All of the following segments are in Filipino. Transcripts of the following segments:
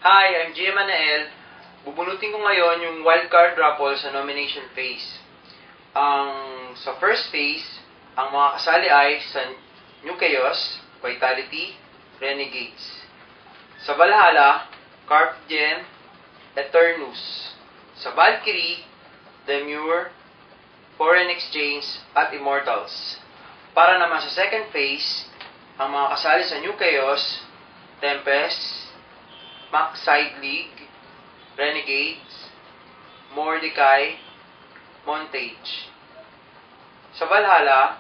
Hi, I'm Gia Manael. Bubunutin ko ngayon yung wildcard raffle sa nomination phase. Sa first phase, ang mga kasali ay sa New Chaos, Vitality, Renegades. Sa Valhalla, Carp Gem, Eternus. Sa Valkyrie, Demure, Foreign Exchange, at Immortals. Para naman sa second phase, ang mga kasali sa New Chaos, Tempest, Max Side League, Renegades, Mordecai, Montage. Sa Valhalla,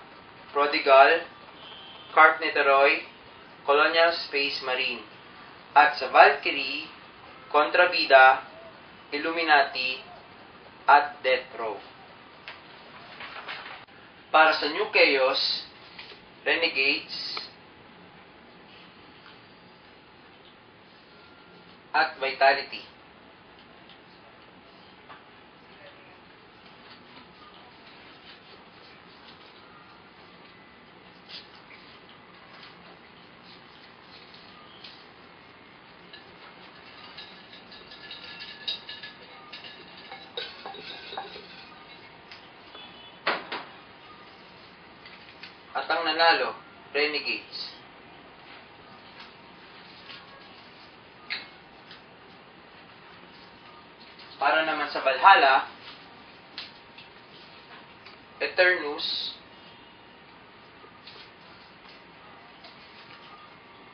Prodigal, Carp Niterói, Colonial Space Marine. At sa Valkyrie, Contrabida, Illuminati, at Death Row. Para sa New Chaos, Renegades, at Vitality. At ang nanalo, Renegades. Para naman sa Valhalla, Eternus,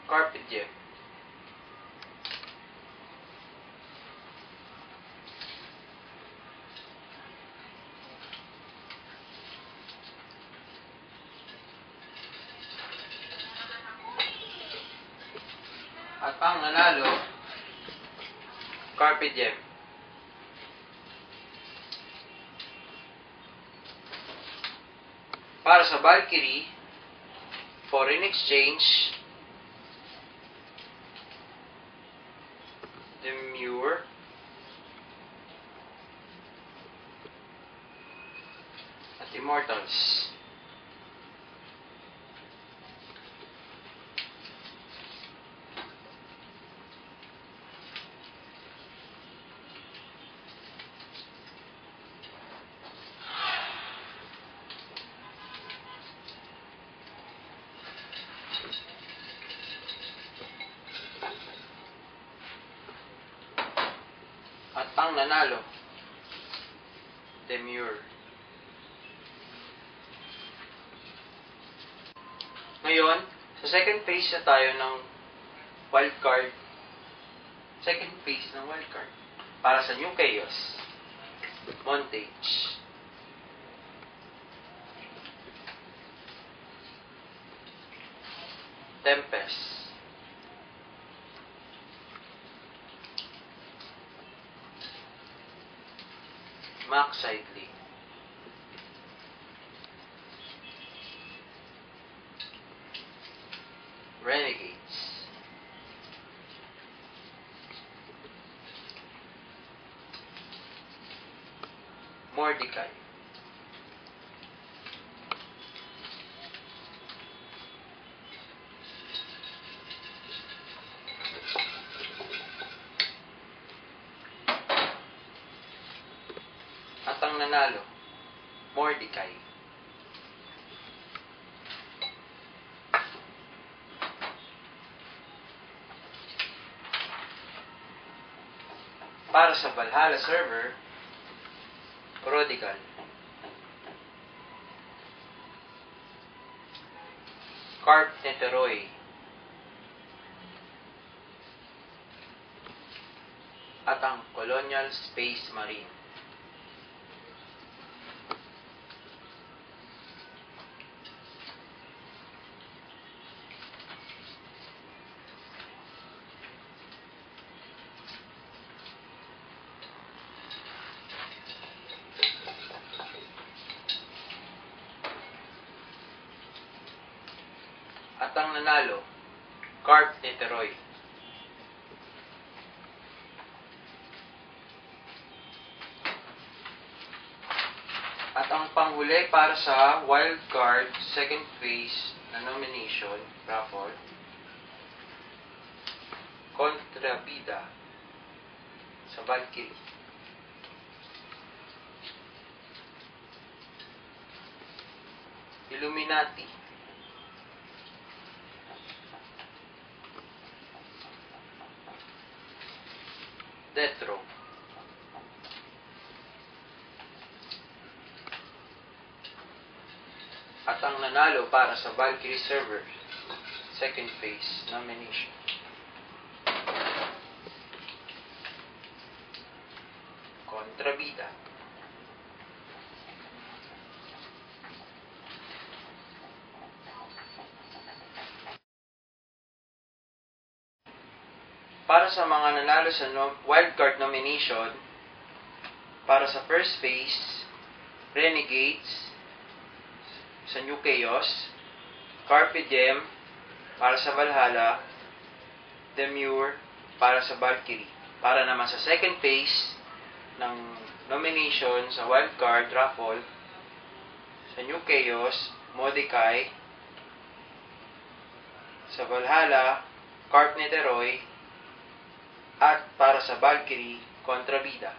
Carpe Diem. At ang nanalo, Carpe Diem. Para sa Valkyrie, Foreign Exchange, Demure, at Immortals. At ang nanalo, Demure. Ngayon, sa second phase na tayo ng wildcard. Second phase ng wildcard. Para sa New Chaos, Montage. Tempest. Max Side League. Renegades. Mordecai. At ang nanalo, Mordecai. Para sa Valhalla server, Prodigal. Carp Niterói. At ang Colonial Space Marine. At ang nanalo, Carp Niterói. At ang panghuli para sa wildcard second phase na nomination raffle, Contrabida. sa Valkyrie. Illuminati. Death Row. At ang nanalo para sa Valkyrie server, second phase nomination. Kontrabida. Para sa mga nanalo sa wildcard nomination, para sa first phase, Renegades sa New Chaos, Carpe Diem para sa Valhalla, Demure para sa Valkyrie. Para naman sa second phase ng nomination sa wildcard raffle, sa New Chaos, Mordecai, sa Valhalla, Carp Niterói, at para sa Valkyrie, Kontrabida.